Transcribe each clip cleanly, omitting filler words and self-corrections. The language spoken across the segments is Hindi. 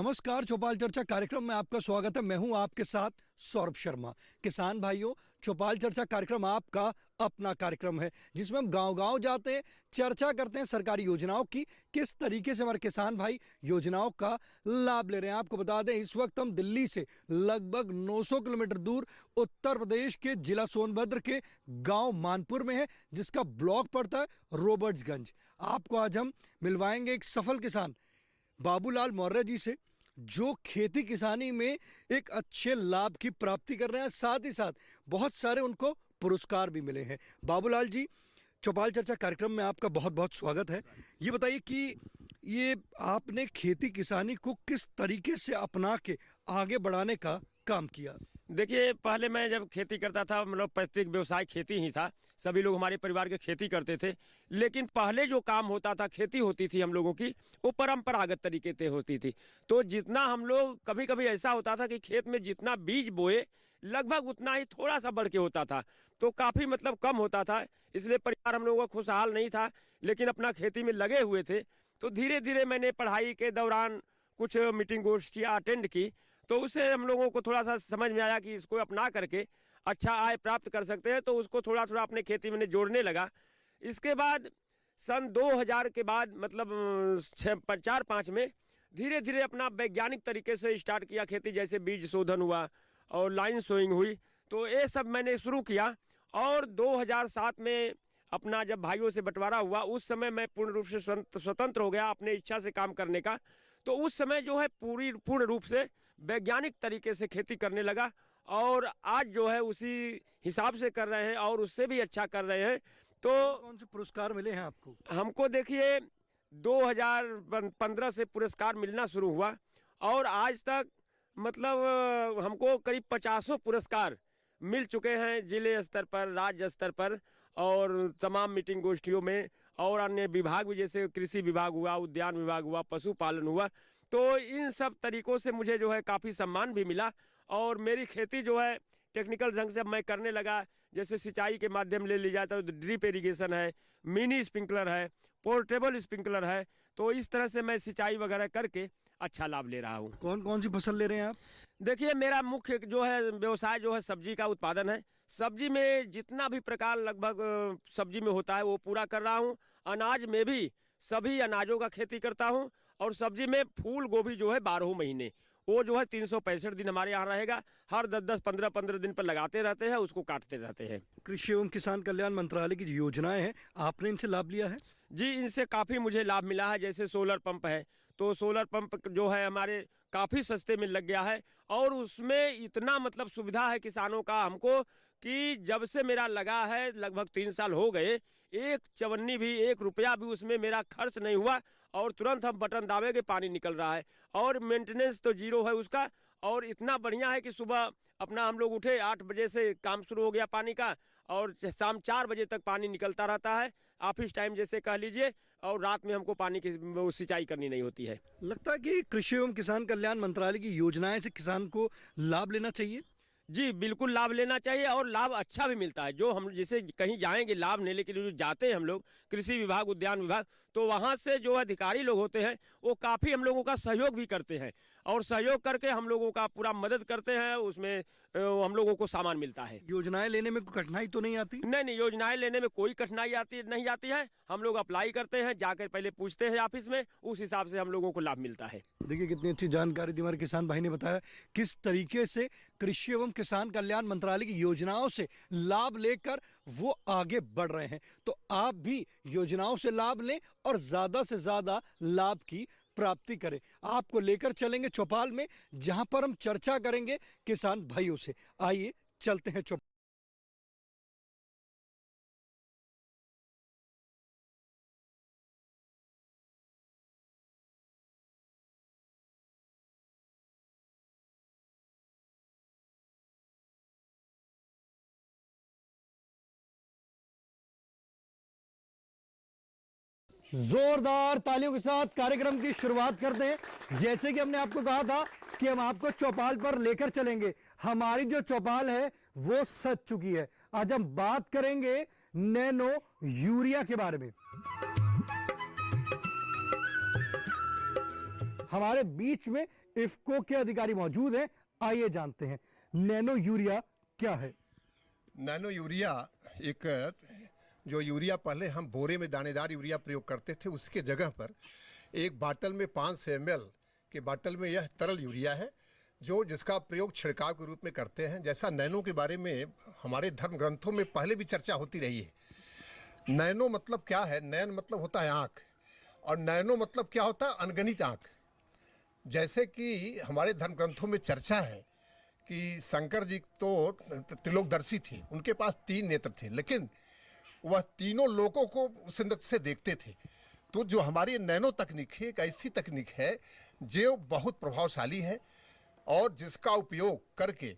नमस्कार, चौपाल चर्चा कार्यक्रम में आपका स्वागत है। मैं हूं आपके साथ सौरभ शर्मा। किसान भाइयों, चौपाल चर्चा कार्यक्रम आपका अपना कार्यक्रम है जिसमें हम गांव-गांव जाते हैं, चर्चा करते हैं सरकारी योजनाओं की, किस तरीके से हमारे किसान भाई योजनाओं का लाभ ले रहे हैं। आपको बता दें, इस वक्त हम दिल्ली से लगभग 900 किलोमीटर दूर उत्तर प्रदेश के जिला सोनभद्र के गाँव मानपुर में है, जिसका ब्लॉक पड़ता है रॉबर्ट्सगंज। आपको आज हम मिलवाएंगे एक सफल किसान बाबूलाल मौर्य जी से, जो खेती किसानी में एक अच्छे लाभ की प्राप्ति कर रहे हैं। साथ ही साथ बहुत सारे उनको पुरस्कार भी मिले हैं। बाबूलाल जी, चौपाल चर्चा कार्यक्रम में आपका बहुत बहुत स्वागत है। ये बताइए कि ये आपने खेती किसानी को किस तरीके से अपना के आगे बढ़ाने का काम किया? देखिए, पहले मैं जब खेती करता था, मतलब पैतृक व्यवसाय खेती ही था। सभी लोग हमारे परिवार के खेती करते थे। लेकिन पहले जो काम होता था, खेती होती थी हम लोगों की, वो परंपरागत तरीके से होती थी। तो जितना हम लोग, कभी कभी ऐसा होता था कि खेत में जितना बीज बोए लगभग उतना ही थोड़ा सा बढ़ के होता था, तो काफ़ी मतलब कम होता था। इसलिए परिवार हम लोगों का खुशहाल नहीं था, लेकिन अपना खेती में लगे हुए थे। तो धीरे धीरे मैंने पढ़ाई के दौरान कुछ मीटिंग गोष्ठियाँ अटेंड की, तो उससे हम लोगों को थोड़ा सा समझ में आया कि इसको अपना करके अच्छा आय प्राप्त कर सकते हैं। तो उसको थोड़ा थोड़ा अपने खेती में जोड़ने लगा। इसके बाद सन 2000 के बाद मतलब 4-5 में धीरे धीरे अपना वैज्ञानिक तरीके से स्टार्ट किया खेती, जैसे बीज शोधन हुआ और लाइन सोइंग हुई। तो ये सब मैंने शुरू किया। और 2007 में अपना जब भाइयों से बंटवारा हुआ, उस समय मैं पूर्ण रूप से स्वतंत्र हो गया अपने इच्छा से काम करने का। तो उस समय जो है पूर्ण रूप से वैज्ञानिक तरीके से खेती करने लगा, और आज जो है उसी हिसाब से कर रहे हैं और उससे भी अच्छा कर रहे हैं। तो कौन से पुरस्कार मिले हैं आपको? हमको देखिए 2015 से पुरस्कार मिलना शुरू हुआ, और आज तक मतलब हमको करीब 50 पुरस्कार मिल चुके हैं, जिले स्तर पर, राज्य स्तर पर, और तमाम मीटिंग गोष्ठियों में, और अन्य विभाग भी, जैसे कृषि विभाग हुआ, उद्यान विभाग हुआ, पशुपालन हुआ। तो इन सब तरीकों से मुझे जो है काफ़ी सम्मान भी मिला। और मेरी खेती जो है टेक्निकल ढंग से मैं करने लगा। जैसे सिंचाई के माध्यम ले ली जाता है तो ड्रिप इरिगेशन है, मिनी स्प्रिंकलर है, पोर्टेबल स्प्रिंकलर है। तो इस तरह से मैं सिंचाई वगैरह करके अच्छा लाभ ले रहा हूँ। कौन कौन सी फसल ले रहे हैं आप? देखिए, मेरा मुख्य जो है व्यवसाय जो है सब्जी का उत्पादन है। सब्जी में जितना भी प्रकार लगभग सब्जी में होता है वो पूरा कर रहा हूँ। अनाज में भी सभी अनाजों का खेती करता हूँ। और सब्जी में फूल गोभी जो है 12 महीने, वो जो है 365 दिन हमारे यहाँ रहेगा। हर 10-10, 15-15 दिन पर लगाते रहते हैं, उसको काटते रहते हैं। कृषि एवं किसान कल्याण मंत्रालय की जो योजनाएं हैं, आपने इनसे लाभ लिया है? जी, इनसे काफ़ी मुझे लाभ मिला है। जैसे सोलर पंप है, तो सोलर पंप जो है हमारे काफ़ी सस्ते में लग गया है। और उसमें इतना मतलब सुविधा है किसानों का हमको, कि जब से मेरा लगा है लगभग 3 साल हो गए, एक चवन्नी भी, 1 रुपया भी उसमें मेरा खर्च नहीं हुआ। और तुरंत हम बटन दाबेंगे, पानी निकल रहा है, और मेंटेनेंस तो जीरो है उसका। और इतना बढ़िया है कि सुबह अपना हम लोग उठे 8 बजे से काम शुरू हो गया पानी का, और शाम 4 बजे तक पानी निकलता रहता है, ऑफिस टाइम जैसे कह लीजिए। और रात में हमको पानी की सिंचाई करनी नहीं होती है। लगता है कि कृषि एवं किसान कल्याण मंत्रालय की योजनाएं से किसान को लाभ लेना चाहिए। जी, बिल्कुल लाभ लेना चाहिए, और लाभ अच्छा भी मिलता है। जो हम जैसे कहीं जाएंगे लाभ लेने के लिए, जो जाते हैं हम लोग कृषि विभाग, उद्यान विभाग, तो वहाँ से जो अधिकारी लोग होते हैं वो काफ़ी हम लोगों का सहयोग भी करते हैं, और सहयोग करके हम लोगों का पूरा मदद करते हैं। उसमें हम लोगों को सामान मिलता है। योजनाएं लेने में कोई कठिनाई तो नहीं आती? नहीं नहीं, योजनाएं लेने में कोई कठिनाई नहीं आती है। हम लोग अप्लाई करते हैं, जाकर पहले पूछते हैं ऑफिस में, उस हिसाब से हम लोगों को लाभ मिलता है। देखिए, कितनी अच्छी जानकारी दी हमारे किसान भाई ने बताया किस तरीके से कृषि एवं किसान कल्याण मंत्रालय की योजनाओं से लाभ लेकर वो आगे बढ़ रहे हैं। तो आप भी योजनाओं से लाभ लें और ज्यादा से ज्यादा लाभ की प्राप्ति करें। आपको लेकर चलेंगे चौपाल में, जहां पर हम चर्चा करेंगे किसान भाइयों से। आइए चलते हैं चौपाल। जोरदार तालियों के साथ कार्यक्रम की शुरुआत करते हैं। जैसे कि हमने आपको कहा था कि हम आपको चौपाल पर लेकर चलेंगे। हमारी जो चौपाल है वो सज चुकी है। आज हम बात करेंगे नैनो यूरिया के बारे में। हमारे बीच में इफ्को के अधिकारी मौजूद हैं, आइए जानते हैं नैनो यूरिया क्या है। नैनो यूरिया एक जो यूरिया पहले हम बोरे में दानेदार यूरिया प्रयोग करते थे, उसके जगह पर एक बाटल में 500 ml के बाटल में यह तरल यूरिया है जो जिसका प्रयोग छिड़काव के रूप में करते हैं। जैसा नैनो के बारे में हमारे धर्म ग्रंथों में पहले भी चर्चा होती रही है। नैनो मतलब क्या है? नैन मतलब होता है आँख, और नैनो मतलब क्या होता है? अनगणित आँख। जैसे कि हमारे धर्म ग्रंथों में चर्चा है कि शंकर जी तो त्रिलोकदर्शी थे, उनके पास 3 नेत्र थे, लेकिन वह तीनों लोगों को उस नेत्र से देखते थे। तो जो हमारी नैनो तकनीक है, एक ऐसी तकनीक है जो बहुत प्रभावशाली है और जिसका उपयोग करके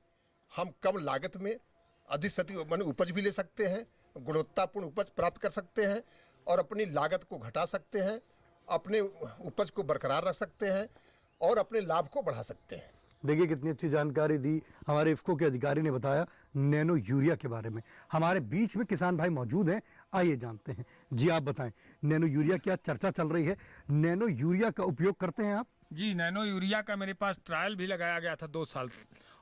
हम कम लागत में अधिक से अधिक माने उपज भी ले सकते हैं, गुणवत्तापूर्ण उपज प्राप्त कर सकते हैं और अपनी लागत को घटा सकते हैं, अपने उपज को बरकरार रख सकते हैं और अपने लाभ को बढ़ा सकते हैं। देखिए कितनी अच्छी जानकारी दी हमारे इफ्को के अधिकारी ने बताया नैनो यूरिया के बारे में। हमारे बीच में किसान भाई मौजूद हैं, आइए जानते हैं। जी आप बताएं, नैनो यूरिया क्या चर्चा चल रही है, नैनो यूरिया का उपयोग करते हैं आप? जी, नैनो यूरिया का मेरे पास ट्रायल भी लगाया गया था 2 साल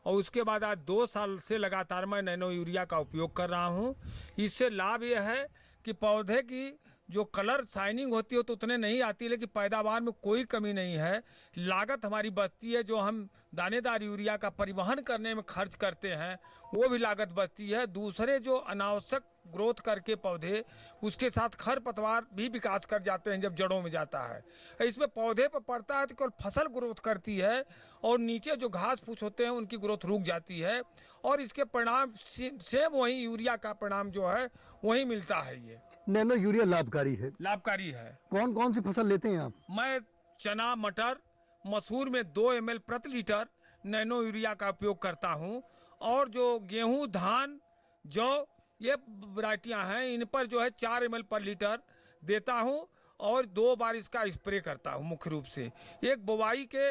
और उसके बाद आज 2 साल से लगातार मैं नैनो यूरिया का उपयोग कर रहा हूँ। इससे लाभ यह है कि पौधे की जो कलर शाइनिंग होती है तो उतने नहीं आती, लेकिन पैदावार में कोई कमी नहीं है। लागत हमारी बचती है, जो हम दानेदार यूरिया का परिवहन करने में खर्च करते हैं वो भी लागत बचती है। दूसरे जो अनावश्यक ग्रोथ करके पौधे, उसके साथ खरपतवार भी विकास कर जाते हैं जब जड़ों में जाता है। इसमें पौधे पर पड़ता है तो केवल फसल ग्रोथ करती है और नीचे जो घास फूस होते हैं उनकी ग्रोथ रुक जाती है और इसके परिणाम सेम वही यूरिया का परिणाम जो है वही मिलता है। ये नैनो यूरिया लाभकारी है? लाभकारी है। कौन कौन सी फसल लेते हैं आप? मैं चना, मटर, मसूर में 2 ml प्रति लीटर नैनो यूरिया का उपयोग करता हूं और जो गेहूं, धान, जौ ये वैरायटियां हैं इन पर जो है 4 ml पर लीटर देता हूं और 2 बार इसका स्प्रे करता हूं। मुख्य रूप से एक बुवाई के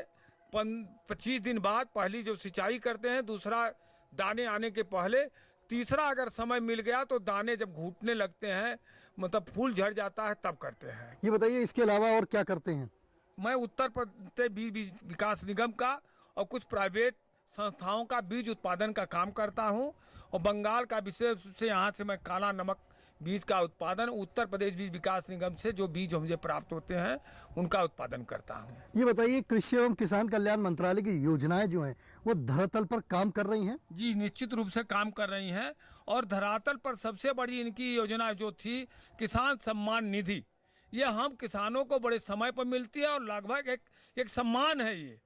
25 दिन बाद पहली जो सिंचाई करते हैं, दूसरा दाने आने के पहले, तीसरा अगर समय मिल गया तो दाने जब घूटने लगते हैं, मतलब फूल झड़ जाता है, तब करते हैं। ये बताइए इसके अलावा और क्या करते हैं? मैं उत्तर प्रदेश बीज विकास निगम का और कुछ प्राइवेट संस्थाओं का बीज उत्पादन का काम करता हूं और बंगाल का विशेष रूप से यहाँ से मैं काला नमक बीज का उत्पादन उत्तर प्रदेश बीज विकास निगम से जो बीज मुझे प्राप्त होते हैं उनका उत्पादन करता हूँ। ये बताइए कृषि एवं किसान कल्याण मंत्रालय की योजनाएं जो हैं वो धरातल पर काम कर रही हैं? जी, निश्चित रूप से काम कर रही हैं और धरातल पर सबसे बड़ी इनकी योजना जो थी किसान सम्मान निधि, ये हम किसानों को बड़े समय पर मिलती है और लगभग एक सम्मान है। ये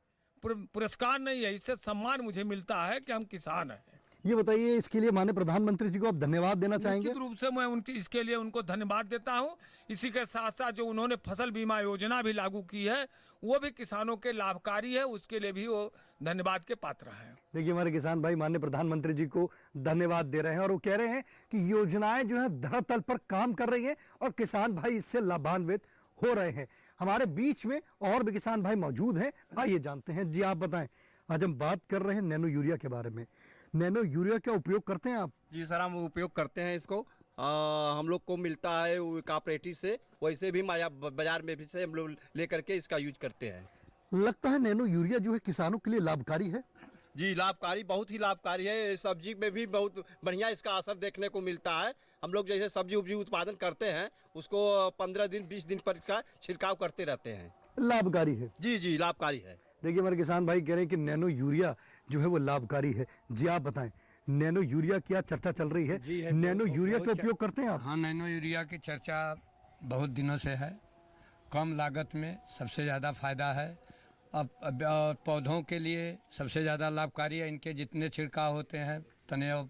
पुरस्कार नहीं है, इससे सम्मान मुझे मिलता है कि हम किसान हैं। ये बताइए इसके लिए माननीय प्रधानमंत्री जी को आप धन्यवाद देना चाहेंगे? निश्चित रूप से मैं इसके लिए उनको धन्यवाद देता हूं। इसी के साथ साथ जो उन्होंने फसल बीमा योजना भी लागू की है वो भी किसानों के लाभकारी है, उसके लिए भी वो धन्यवाद के पात्र हैं। देखिए हमारे किसान भाई माननीय प्रधानमंत्री जी को धन्यवाद दे रहे हैं और वो कह रहे हैं कि योजनाएं जो है धरातल पर काम कर रही है और किसान भाई इससे लाभान्वित हो रहे हैं। हमारे बीच में और भी किसान भाई मौजूद हैं, आइए जानते हैं। जी आप बताएं, आज हम बात कर रहे हैं नैनो यूरिया के बारे में। नैनो यूरिया का उपयोग करते हैं आप? जी सर, हम उपयोग करते हैं इसको। हम लोग को मिलता है कोऑपरेटिव से, वैसे भी बाजार में भी से हम लोग ले करके इसका यूज करते हैं। लगता है नैनो यूरिया जो है किसानों के लिए लाभकारी है? जी लाभकारी, बहुत ही लाभकारी है। सब्जी में भी बहुत बढ़िया इसका असर देखने को मिलता है। हम लोग जैसे सब्जी उब्जी उत्पादन करते हैं उसको 15 दिन 20 दिन पर इसका छिड़काव करते रहते हैं। लाभकारी है? जी जी लाभकारी है। देखिए हमारे किसान भाई कह रहे हैं कि नैनो यूरिया जो है वो लाभकारी है। जी आप बताएं, नैनो यूरिया क्या चर्चा चल रही है? जी है, नैनो यूरिया का उपयोग करते हैं आप? हाँ, नैनो यूरिया की चर्चा बहुत दिनों से है। कम लागत में सबसे ज़्यादा फायदा है। अब पौधों के लिए सबसे ज़्यादा लाभकारी है। इनके जितने छिड़काव होते हैं तने और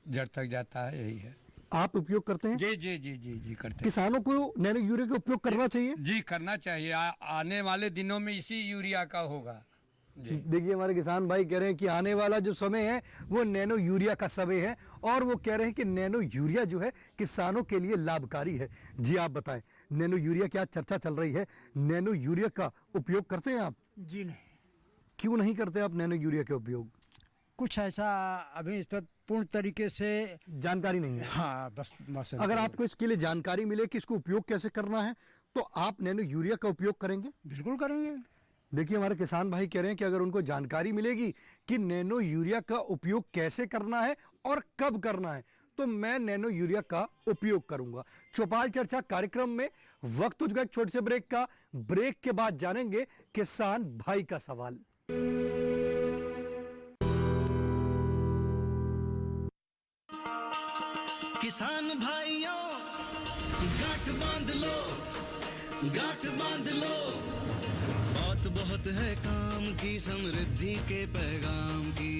जड़ तक जाता है, यही है। आप उपयोग करते हैं? जी जी जी जी जी करते हैं। किसानों को नैनो यूरिया का उपयोग करना चाहिए? जी करना चाहिए। आने वाले दिनों में इसी यूरिया का होगा। देखिए हमारे किसान भाई कह रहे हैं कि आने वाला जो समय है वो नैनो यूरिया का समय है और वो कह रहे हैं कि नैनो यूरिया जो है किसानों के लिए लाभकारी है। जी आप बताएं, नैनो यूरिया क्या चर्चा चल रही है, नैनो यूरिया का उपयोग करते हैं आप? जी नहीं। क्यों नहीं करते आप नैनो यूरिया का उपयोग? कुछ ऐसा अभी इस पर पूर्ण तरीके से जानकारी नहीं है। हाँ, बस अगर आपको इसके लिए जानकारी मिले कि इसको उपयोग कैसे करना है तो आप नैनो यूरिया का उपयोग करेंगे? बिल्कुल करेंगे। देखिए हमारे किसान भाई कह रहे हैं कि अगर उनको जानकारी मिलेगी कि नैनो यूरिया का उपयोग कैसे करना है और कब करना है तो मैं नैनो यूरिया का उपयोग करूंगा। चौपाल चर्चा कार्यक्रम में वक्त हो चुका है एक छोटे से ब्रेक का। ब्रेक के बाद जानेंगे किसान भाई का सवाल। किसान भाइयों गांठ बांध लो, गांठ बांध लो, बात बहुत है काम की, समृद्धि के पैगाम की।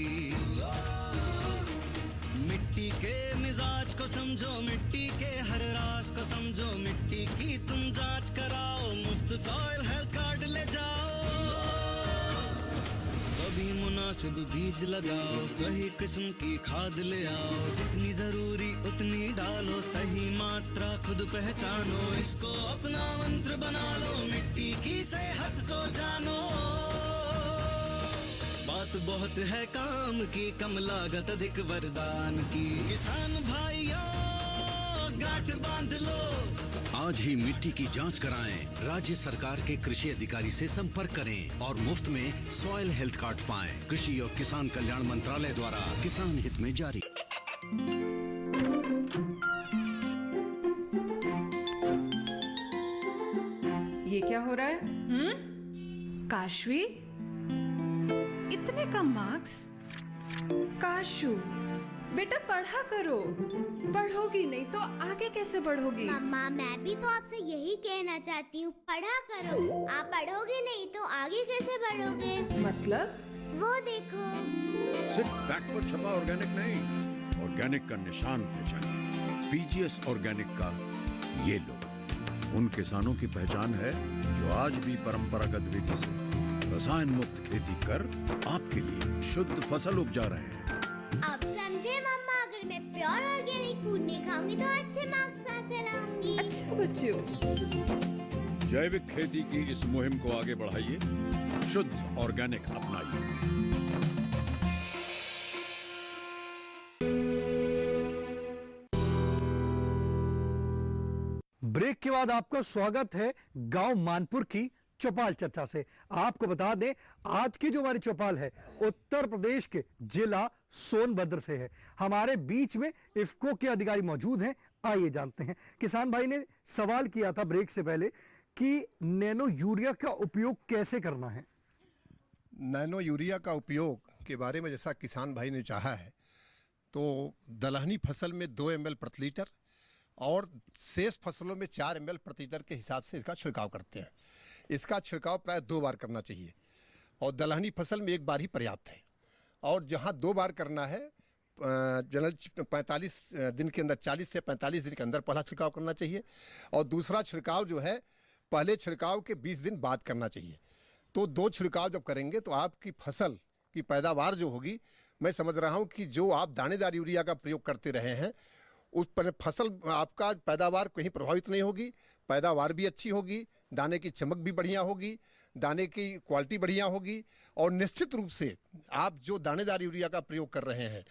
मिट्टी के मिजाज को समझो, मिट्टी के हर राज को समझो, मिट्टी की तुम जांच कराओ, मुफ्त सॉइल हेल्थ कार्ड ले जाओ। कभी मुनासिब बीज लगाओ, सही किस्म की खाद ले आओ, जितनी जरूरी उतनी डालो, सही मात्रा खुद पहचानो, इसको अपना मंत्र बना लो, मिट्टी की सेहत को जानो। बात बहुत है काम की, कम लागत अधिक वरदान की। किसान भाइयों गांठ बांध लो, आज ही मिट्टी की जांच कराएं। राज्य सरकार के कृषि अधिकारी से संपर्क करें और मुफ्त में सॉइल हेल्थ कार्ड पाएं। कृषि और किसान कल्याण मंत्रालय द्वारा किसान हित में जारी। ये क्या हो रहा है? काशवी, इतने कम मार्क्स? काशू बेटा पढ़ा करो, पढ़ोगी नहीं तो आगे कैसे बढ़ोगी? मम्मा मैं भी तो आपसे यही कहना चाहती हूँ, पढ़ा करो। आप पढ़ोगे नहीं तो आगे कैसे बढ़ोगे? मतलब? वो देखो, सिर्फ बैक पर छपा ऑर्गेनिक नहीं, ऑर्गेनिक का निशान पहचानिए। पीजीएस ऑर्गेनिक का ये लोगो उन किसानों की पहचान है जो आज भी परंपरागत विधि से रसायन मुक्त खेती कर आपके लिए शुद्ध फसल उपजा रहे हैं। अब समझे मम्मा, अगर मैं प्योर ऑर्गेनिक फूड नहीं खाऊंगी तो अच्छे मार्क्स कहाँ से लाऊंगी? अच्छा बच्चों, जैविक खेती की इस मुहिम को आगे बढ़ाइए, शुद्ध ऑर्गेनिक अपनाइए। ब्रेक के बाद आपका स्वागत है गांव मानपुर की चौपाल चर्चा से। आपको बता दें आज की जो हमारी चौपाल है उत्तर प्रदेश के जिला सोनभद्र से है। हमारे बीच में इफ्को के अधिकारी मौजूद हैं, आइए जानते हैं। किसान भाई ने सवाल किया था ब्रेक से पहले कि नैनो यूरिया का उपयोग कैसे करना है। नैनो यूरिया का उपयोग के बारे में जैसा किसान भाई ने चाहा है, तो दलहनी फसल में 2 ml प्रति लीटर और शेष फसलों में 4 ml प्रति लीटर के हिसाब से इसका छिड़काव करते हैं। इसका छिड़काव प्राय 2 बार करना चाहिए और दलहनी फसल में 1 बार ही पर्याप्त है। और जहां 2 बार करना है, जनरल 45 दिन के अंदर, 40 से 45 दिन के अंदर पहला छिड़काव करना चाहिए और दूसरा छिड़काव जो है पहले छिड़काव के 20 दिन बाद करना चाहिए। तो 2 छिड़काव जब करेंगे तो आपकी फसल की पैदावार जो होगी, मैं समझ रहा हूँ कि जो आप दानेदार यूरिया का प्रयोग करते रहे हैं उस पर फसल आपका पैदावार कहीं प्रभावित नहीं होगी, पैदावार भी अच्छी होगी, दाने की चमक भी बढ़िया होगी, दाने की क्वालिटी बढ़िया होगी और निश्चित रूप से आप जो दानेदार यूरिया का प्रयोग कर रहे हैं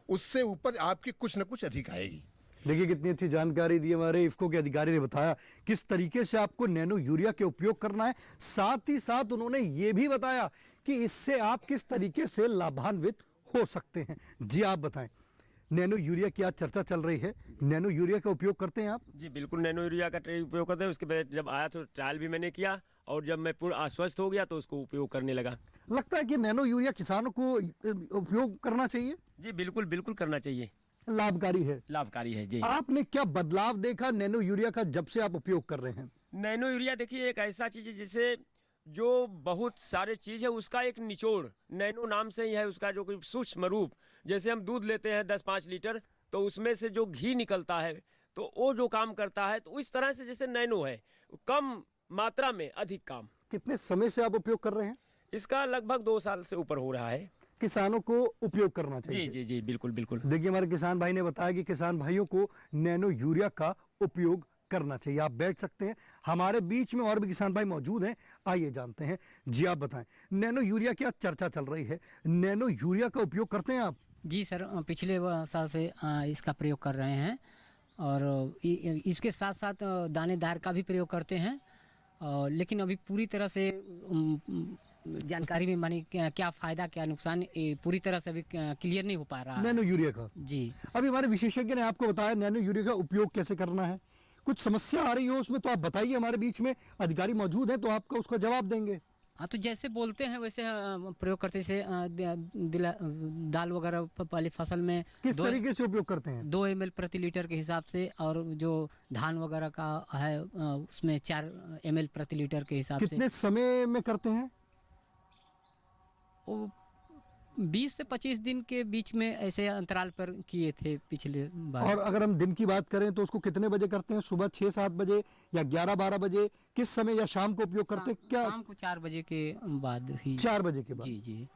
उससे ऊपर आपकी कुछ न कुछ अधिक आएगी। देखिए कितनी अच्छी जानकारी दी हमारे इफ्को के अधिकारी ने बताया किस तरीके से आपको नैनो यूरिया के उपयोग करना है। साथ ही साथ उन्होंने ये भी बताया कि इससे आप किस तरीके से लाभान्वित हो सकते हैं। जी आप बताएं, नैनो यूरिया की आज चर्चा चल रही है, नैनो यूरिया का उपयोग करते हैं आप? जी बिल्कुल, नैनो यूरिया का उपयोग करते हैं। उसके बाद जब आया तो ट्रायल भी मैंने किया और जब मैं पूर्ण आश्वस्त हो गया तो उसको उपयोग करने लगा। लगता है कि नैनो यूरिया किसानों को उपयोग करना चाहिए? जी बिल्कुल बिल्कुल करना चाहिए, लाभकारी है। लाभकारी है जी। आपने क्या बदलाव देखा नैनो यूरिया का जब से आप उपयोग कर रहे हैं? नैनो यूरिया देखिए एक ऐसा चीज है जिसे जो बहुत सारे चीज है उसका एक निचोड़ नैनो नाम से ही है। उसका जो कोई सूक्ष्म रूप, जैसे हम दूध लेते हैं 10-5 लीटर तो उसमें से जो घी निकलता है तो वो जो काम करता है, तो इस तरह से जैसे नैनो है, कम मात्रा में अधिक काम। कितने समय से आप उपयोग कर रहे हैं? इसका लगभग 2 साल से ऊपर हो रहा है। किसानों को उपयोग करना चाहिए। जी जी जी बिल्कुल बिल्कुल। देखिए हमारे किसान भाई ने बताया कि किसान भाइयों को नैनो यूरिया का उपयोग करना चाहिए। आप बैठ सकते हैं, हमारे बीच में और भी किसान भाई मौजूद हैं, आइए जानते हैं। जी आप बताएं, नैनो यूरिया की आज चर्चा चल रही है, नैनो यूरिया का उपयोग करते हैं आप? जी सर, पिछले साल से इसका प्रयोग कर रहे हैं और इसके साथ साथ दानेदार का भी प्रयोग करते हैं, लेकिन अभी पूरी तरह से जानकारी में मानी क्या फ़ायदा क्या नुकसान ये पूरी तरह से अभी क्लियर नहीं हो पा रहा है। नैनो यूरिया का जी अभी हमारे विशेषज्ञ ने आपको बताया नैनो यूरिया का उपयोग कैसे करना है। कुछ समस्या आ रही हो उसमें तो आप बताइए, हमारे बीच में अधिकारी मौजूद हैं तो आपका उसका जवाब देंगे। हाँ, तो जैसे बोलते हैं वैसे प्रयोग करते से दाल वगैरह पहले फसल में किस तरीके से उपयोग करते हैं? 2 ml प्रति लीटर के हिसाब से, और जो धान वगैरह का है उसमें 4 ml प्रति लीटर के हिसाब से। कितने समय में करते हैं? वो 20 से 25 दिन के बीच में ऐसे अंतराल पर किए थे पिछले बार। और अगर हम दिन की बात करें तो उसको कितने बजे करते हैं? सुबह 6-7 बजे या 11-12 बजे? किस समय या शाम को उपयोग करते हैं? क्या शाम को 4 बजे के बाद ही। 4 बजे के बाद? जी जी।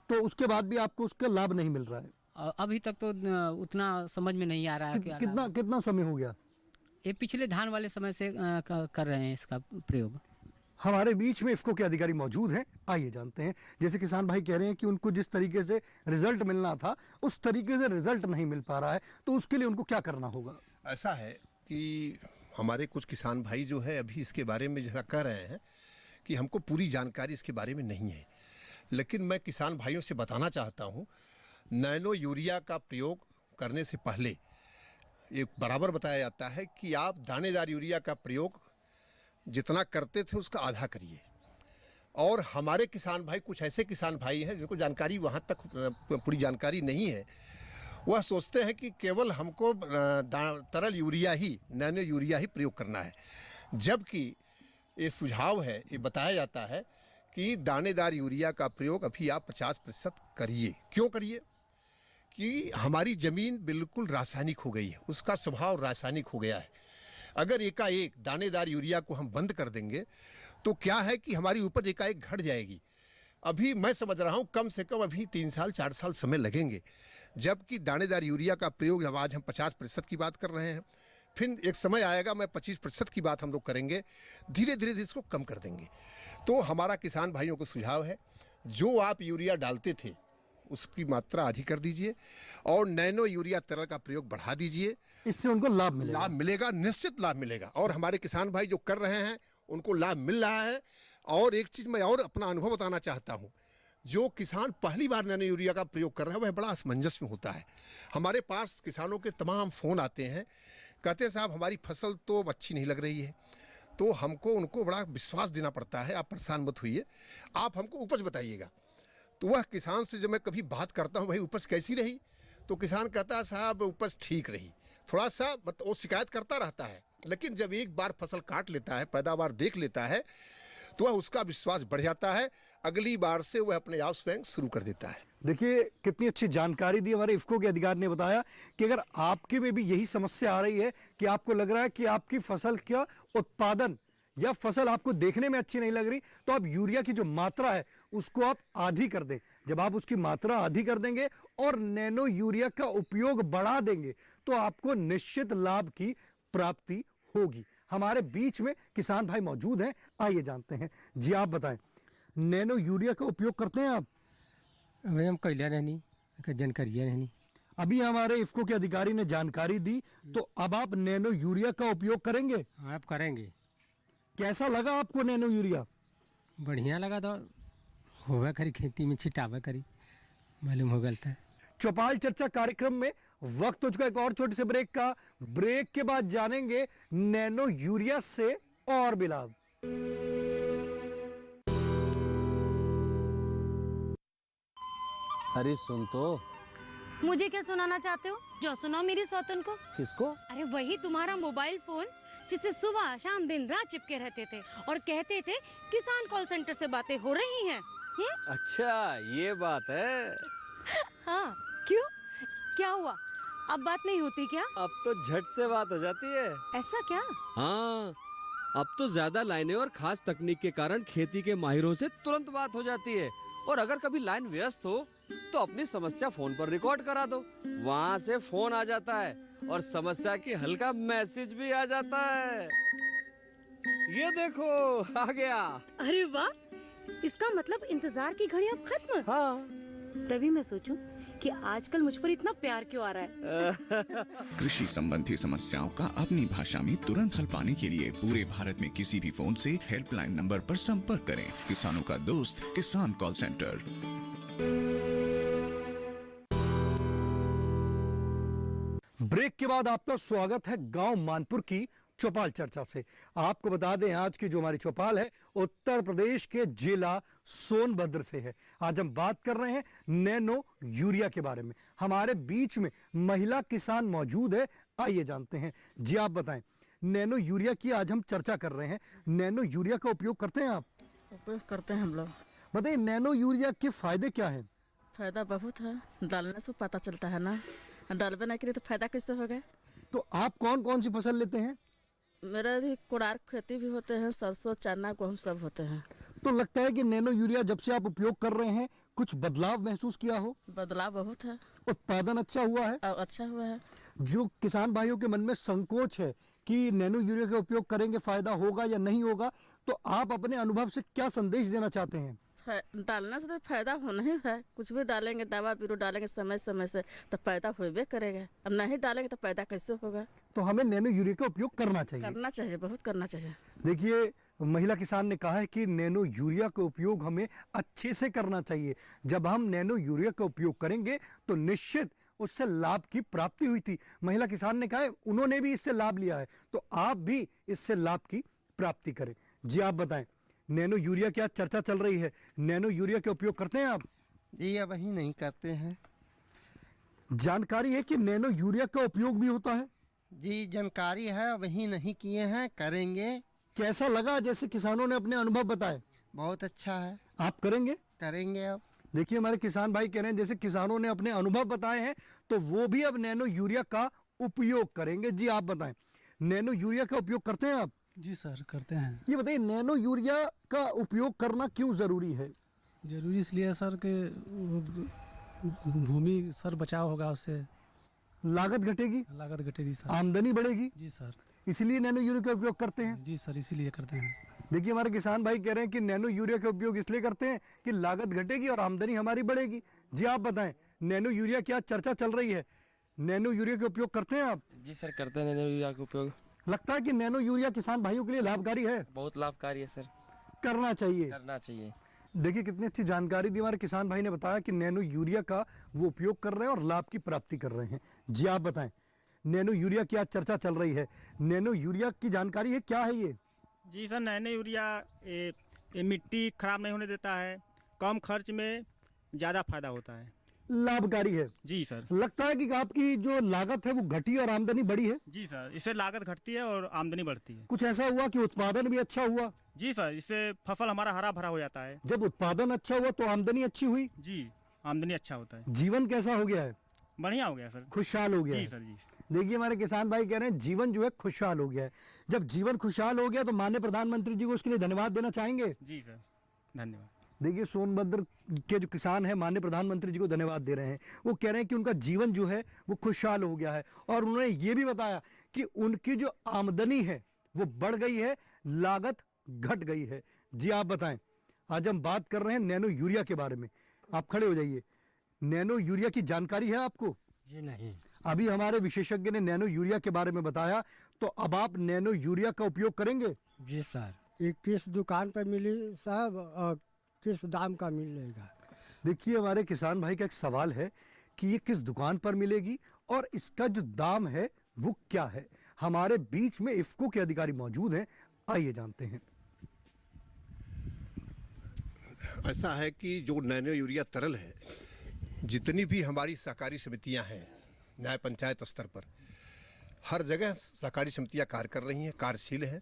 तो उसके बाद भी आपको उसका लाभ नहीं मिल रहा है? अभी तक तो उतना समझ में नहीं आ रहा है कि कितना समय हो गया? ये पिछले धान वाले समय से कर रहे हैं इसका प्रयोग। हमारे बीच में इफ्को के अधिकारी मौजूद हैं, आइए जानते हैं। जैसे किसान भाई कह रहे हैं कि उनको जिस तरीके से रिजल्ट मिलना था उस तरीके से रिजल्ट नहीं मिल पा रहा है, तो उसके लिए उनको क्या करना होगा? ऐसा है कि हमारे कुछ किसान भाई जो है अभी इसके बारे में जैसा कह रहे हैं कि हमको पूरी जानकारी इसके बारे में नहीं है, लेकिन मैं किसान भाइयों से बताना चाहता हूँ, नैनो यूरिया का प्रयोग करने से पहले ये बराबर बताया जाता है कि आप दानेदार यूरिया का प्रयोग जितना करते थे उसका आधा करिए। और हमारे किसान भाई, कुछ ऐसे किसान भाई हैं जिनको जानकारी वहाँ तक पूरी जानकारी नहीं है, वह सोचते हैं कि केवल हमको तरल यूरिया ही, नैनो यूरिया ही प्रयोग करना है, जबकि ये सुझाव है, ये बताया जाता है कि दानेदार यूरिया का प्रयोग अभी आप 50% करिए। क्यों करिए? कि हमारी ज़मीन बिल्कुल रासायनिक हो गई है, उसका स्वभाव रासायनिक हो गया है। अगर एकाएक दानेदार यूरिया को हम बंद कर देंगे तो क्या है कि हमारी उपज एकाएक घट जाएगी। अभी मैं समझ रहा हूँ कम से कम अभी 3 साल 4 साल समय लगेंगे, जबकि दानेदार यूरिया का प्रयोग जब आज हम 50% की बात कर रहे हैं, फिर एक समय आएगा मैं 25% की बात हम लोग करेंगे, धीरे धीरे इसको कम कर देंगे। तो हमारा किसान भाइयों को सुझाव है, जो आप यूरिया डालते थे उसकी मात्रा आधी कर दीजिए और नैनो यूरिया तरल का प्रयोग बढ़ा दीजिए। इससे उनको लाभ मिलेगा? लाभ मिलेगा, निश्चित लाभ मिलेगा। और हमारे किसान भाई जो कर रहे हैं उनको लाभ मिल रहा है। और एक चीज़ मैं और अपना अनुभव बताना चाहता हूँ, जो किसान पहली बार नैनो यूरिया का प्रयोग कर रहा है वह बड़ा असमंजस में होता है। हमारे पास किसानों के तमाम फ़ोन आते हैं, कहते हैं साहब हमारी फसल तो अच्छी नहीं लग रही है, तो हमको उनको बड़ा विश्वास देना पड़ता है, आप परेशान मत होइए, आप हमको उपज बताइएगा। तो वह किसान से जब मैं कभी बात करता हूँ भाई उपज कैसी रही, तो किसान कहता है साहब उपज ठीक रही, थोड़ा सा वो शिकायत करता रहता है, लेकिन जब एक बार फसल काट लेता है, पैदावार देख लेता है, तो वह उसका विश्वास बढ़ जाता है, अगली बार से वह अपने आप स्वयं शुरू कर देता है। देखिए कितनी अच्छी जानकारी दी हमारे इफ्को के अधिकारी ने। बताया कि अगर आपके में भी यही समस्या आ रही है कि आपको लग रहा है कि आपकी फसल का उत्पादन या फसल आपको देखने में अच्छी नहीं लग रही, तो आप यूरिया की जो मात्रा है उसको आप आधी कर दें। जब आप उसकी मात्रा आधी कर देंगे और नैनो यूरिया का उपयोग बढ़ा देंगे तो आपको निश्चित लाभ की प्राप्ति होगी। हमारे बीच में किसान भाई मौजूद हैं, आइए जानते हैं। जी आप बताएं, नैनो यूरिया का उपयोग करते हैं आप? भाई हम कैला नहीं, जानकारी नहीं। अभी हमारे इफ्को के अधिकारी ने जानकारी दी, तो अब आप नैनो यूरिया का उपयोग करेंगे? हाँ आप करेंगे। कैसा लगा आपको नैनो यूरिया? बढ़िया लगा, तो होगा करी खेती में छिटावा करी, मालूम हो गलता है। चौपाल चर्चा कार्यक्रम में वक्त हो चुका एक और छोटे से ब्रेक का। ब्रेक के बाद जानेंगे नैनो यूरिया से और भी लाभ। अरे सुन तो। मुझे क्या सुनाना चाहते हो? जो सुनाओ मेरी सौतन को। किसको? अरे वही तुम्हारा मोबाइल फोन जिससे सुबह शाम दिन रात चिपके रहते थे और कहते थे किसान कॉल सेंटर से बातें हो रही हैं। अच्छा ये बात है। हाँ क्यों, क्या हुआ? अब बात नहीं होती क्या? अब तो झट से बात हो जाती है। ऐसा क्या? हाँ अब तो ज्यादा लाइनें और खास तकनीक के कारण खेती के माहिरों से तुरंत बात हो जाती है। और अगर कभी लाइन व्यस्त हो तो अपनी समस्या फोन पर रिकॉर्ड करा दो, वहाँ से फोन आ जाता है और समस्या की हल का मैसेज भी आ जाता है। ये देखो आ गया। अरे वाह, इसका मतलब इंतजार की घड़ी अब खत्म। हाँ। तभी मैं सोचूं कि आजकल मुझ पर इतना प्यार क्यों आ रहा है। कृषि संबंधी समस्याओं का अपनी भाषा में तुरंत हल पाने के लिए पूरे भारत में किसी भी फोन से हेल्पलाइन नंबर पर संपर्क करें। किसानों का दोस्त किसान कॉल सेंटर। ब्रेक के बाद आपका स्वागत है गांव मानपुर की चौपाल चर्चा से। आपको बता दें आज की जो हमारी चौपाल है उत्तर प्रदेश के जिला सोनभद्र से है। आज हम बात कर रहे हैं नैनो यूरिया के बारे में। हमारे बीच में महिला किसान मौजूद है, आइए जानते हैं। जी आप बताएं, नैनो यूरिया की आज हम चर्चा कर रहे हैं। नैनो यूरिया का उपयोग करते हैं आप? उपयोग करते हैं हम लोग। बताइए नैनो यूरिया के फायदे क्या हैं? फायदा बहुत है, डालने से पता चलता है ना, डालबे नहीं करिए तो फायदा कैसे होगा। तो आप कौन कौन सी फसल लेते हैं? मेरा भी कुड़ार खेती भी होते हैं, सरसों चना गेहूँ सब होते हैं। तो लगता है कि नैनो यूरिया जब से आप उपयोग कर रहे हैं कुछ बदलाव महसूस किया हो? बदलाव बहुत है। उत्पादन अच्छा हुआ है? अच्छा हुआ है। जो किसान भाइयों के मन में संकोच है कि नैनो यूरिया का उपयोग करेंगे फायदा होगा या नहीं होगा, तो आप अपने अनुभव से क्या संदेश देना चाहते हैं? डालने से तो फायदा होना ही है। कुछ भी डालेंगे, दवा बीरो डालेंगे समय समय से तो फायदा होबे करेगा। अब नहीं डालेंगे तो फायदा कैसे होगा। तो हमें नैनो यूरिया का उपयोग करना चाहिए। करना चाहिए, बहुत करना चाहिए। देखिए महिला किसान ने कहा है कि नैनो यूरिया का उपयोग हमें अच्छे से करना चाहिए। जब हम नैनो यूरिया का उपयोग करेंगे तो निश्चित उससे लाभ की प्राप्ति हुई थी। महिला किसान ने कहा है उन्होंने भी इससे लाभ लिया है, तो आप भी इससे लाभ की प्राप्ति करें। जी आप बताएं, नैनो यूरिया की आज चर्चा चल रही है, नैनो यूरिया का उपयोग करते हैं आप? जी अब ही नहीं करते हैं। जानकारी है कि नैनो यूरिया का उपयोग भी होता है? जी जानकारी है, वही नहीं किए हैं, करेंगे। कैसा लगा जैसे किसानों ने अपने अनुभव बताए? बहुत अच्छा है। आप करेंगे? करेंगे। अब देखिए हमारे किसान भाई कह रहे हैं जैसे किसानों ने अपने अनुभव बताए हैं तो वो भी अब नैनो यूरिया का उपयोग करेंगे। जी आप बताएं, नैनो यूरिया का उपयोग करते हैं आप? जी सर करते हैं। ये बताइए नैनो यूरिया का उपयोग करना क्यों जरूरी है? जरूरी इसलिए सर कि भूमि सर बचाव होगा, उससे लागत घटेगी। लागत घटेगी सर, आमदनी बढ़ेगी। जी सर, इसलिए नैनो यूरिया का उपयोग करते हैं। जी सर इसीलिए करते हैं। देखिए हमारे किसान भाई कह रहे हैं कि नैनो यूरिया का उपयोग इसलिए करते हैं कि लागत घटेगी और आमदनी हमारी बढ़ेगी। जी आप बताएं, नैनो यूरिया की आज चर्चा चल रही है, नैनो यूरिया का उपयोग करते हैं आप? जी सर करते हैं नैनो यूरिया का उपयोग। लगता है कि नैनो यूरिया किसान भाइयों के लिए लाभकारी है? बहुत लाभकारी है सर, करना चाहिए। करना चाहिए। देखिए कितनी अच्छी जानकारी दी हमारे किसान भाई ने बताया कि नैनो यूरिया का वो उपयोग कर रहे हैं और लाभ की प्राप्ति कर रहे हैं। जी आप बताएं, नैनो यूरिया की आज चर्चा चल रही है, नैनो यूरिया की जानकारी है क्या है ये? जी सर, नैनो यूरिया ये मिट्टी खराब नहीं होने देता है, कम खर्च में ज़्यादा फायदा होता है, लाभकारी है। जी सर। लगता है कि आपकी जो लागत है वो घटी और आमदनी बढ़ी है? जी सर, इससे लागत घटती है और आमदनी बढ़ती है। कुछ ऐसा हुआ कि उत्पादन भी अच्छा हुआ? जी सर, इससे फसल हमारा हरा भरा हो जाता है। जब उत्पादन अच्छा हुआ तो आमदनी अच्छी हुई? जी, आमदनी अच्छा होता है। जीवन कैसा हो गया है? बढ़िया हो गया सर, खुशहाल हो गया। जी सर जी। देखिए हमारे किसान भाई कह रहे हैं जीवन जो है खुशहाल हो गया है। जब जीवन खुशहाल हो गया तो माननीय प्रधानमंत्री जी को उसके लिए धन्यवाद देना चाहेंगे? जी सर, धन्यवाद। देखिए सोनभद्र के जो किसान हैं माननीय प्रधानमंत्री जी को धन्यवाद दे रहे हैं। वो कह रहे हैं कि उनका जीवन जो है वो खुशहाल हो गया है और उन्होंने ये भी बताया कि उनकी जो आमदनी है वो बढ़ गई है, लागत घट गई है। जी आप बताएं, आज हम बात कर रहे हैं नैनो यूरिया के बारे में। आप खड़े हो जाइए। नैनो यूरिया की जानकारी है आपको? जी नहीं। अभी हमारे विशेषज्ञ ने नैनो यूरिया के बारे में बताया, तो अब आप नैनो यूरिया का उपयोग करेंगे? जी सर। ये किस दुकान पर मिली साहब और किस दाम का मिलेगा? देखिए हमारे किसान भाई का एक सवाल है कि ये किस दुकान पर मिलेगी और इसका जो दाम है वो क्या है। हमारे बीच में इफ्को के अधिकारी मौजूद हैं, आइए जानते हैं। ऐसा है कि जो नैनो यूरिया तरल है, जितनी भी हमारी सहकारी समितियां हैं न्याय पंचायत स्तर पर, हर जगह सहकारी समितियां कार्य कर रही हैं, कार्यशील हैं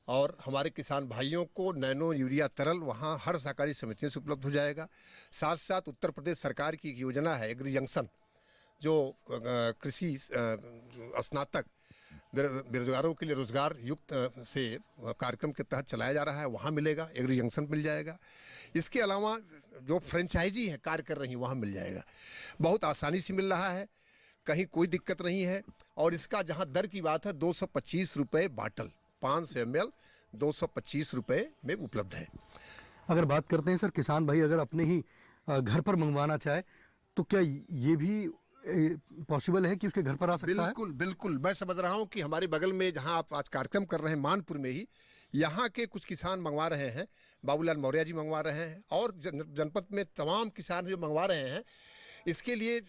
और हमारे किसान भाइयों को नैनो यूरिया तरल वहाँ हर सहकारी समितियों से उपलब्ध हो जाएगा। साथ साथ उत्तर प्रदेश सरकार की एक योजना है एग्री जंक्शन, जो कृषि स्नातक बेरोजगारों के लिए रोजगार युक्त से कार्यक्रम के तहत चलाया जा रहा है, वहाँ मिलेगा, एग्री जंक्शन मिल जाएगा। इसके अलावा जो फ्रेंचाइजी है कार्य कर रही हैं वहाँ मिल जाएगा। बहुत आसानी से मिल रहा है, कहीं कोई दिक्कत नहीं है। और इसका जहाँ दर की बात है 225 रुपये बाटल, 500 ml 225 रुपये में उपलब्ध है। अगर बात करते हैं सर, किसान भाई अगर अपने ही घर पर मंगवाना चाहे तो क्या ये भी पॉसिबल है कि उसके घर पर आ सकता है? बिल्कुल बिल्कुल, मैं समझ रहा हूँ कि हमारे बगल में जहाँ आप आज कार्यक्रम कर रहे हैं मानपुर में ही, यहाँ के कुछ किसान मंगवा रहे हैं, बाबूलाल मौर्य जी मंगवा रहे हैं और जनपद में तमाम किसान जो मंगवा रहे हैं। इसके लिए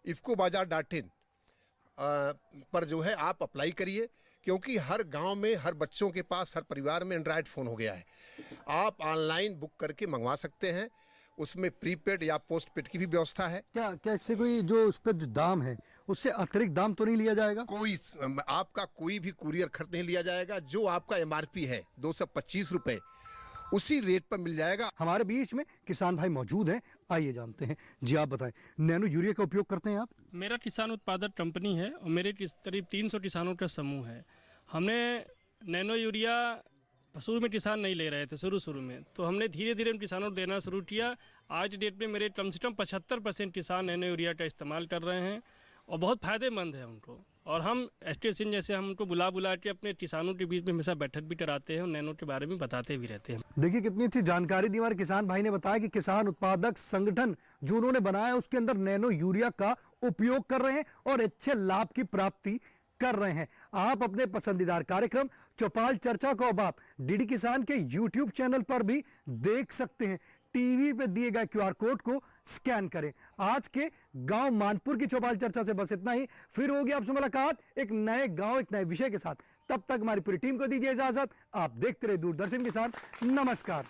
ifcobazaar.in पर जो है आप अप्लाई करिए, क्योंकि हर गांव में, हर बच्चों के पास, हर परिवार में एंड्रॉयड फ़ोन हो गया है। आप ऑनलाइन बुक करके मंगवा सकते हैं, उसमें प्रीपेड या पोस्टपेड की भी व्यवस्था है। क्या इससे कोई जो उस पर जो दाम है उससे अतिरिक्त दाम तो नहीं लिया जाएगा? कोई आपका कोई भी कुरियर खर्च नहीं लिया जाएगा। जो आपका MRP है 225 रुपये, उसी रेट पर मिल जाएगा। हमारे बीच में किसान भाई मौजूद हैं, आइए जानते हैं। जी आप बताएं, नैनो यूरिया का उपयोग करते हैं आप? मेरा किसान उत्पादक कंपनी है और मेरे करीब 300 किसानों का समूह है। हमने नैनो यूरिया शुरू में किसान नहीं ले रहे थे, शुरू में, तो हमने धीरे धीरे उन किसानों को देना शुरू किया। आज डेट में मेरे कम से कम 75% किसान नैनो यूरिया का इस्तेमाल कर रहे हैं और बहुत फ़ायदेमंद है उनको। और हम एस्टेशन जैसे हम उनको बुला के अपने किसानों के बीच में हमेशा बैठक भी कराते हैं और नैनो के बारे में बताते भी रहते हैं। देखिए कितनी अच्छी जानकारी दी हमारे किसान भाई ने बताया कि किसान उत्पादक संगठन जो उन्होंने बनाया उसके अंदर नैनो यूरिया का उपयोग कर रहे हैं और अच्छे लाभ की प्राप्ति कर रहे हैं। आप अपने पसंदीदा कार्यक्रम चौपाल चर्चा को अब आप डीडी किसान के YouTube चैनल पर भी देख सकते हैं। टीवी पे दिए गए QR कोड को स्कैन करें। आज के गांव मानपुर की चौपाल चर्चा से बस इतना ही। फिर होगी आपसे मुलाकात एक नए गांव, एक नए विषय के साथ। तब तक हमारी पूरी टीम को दीजिए इजाजत। आप देखते रहे दूरदर्शन किसान। नमस्कार।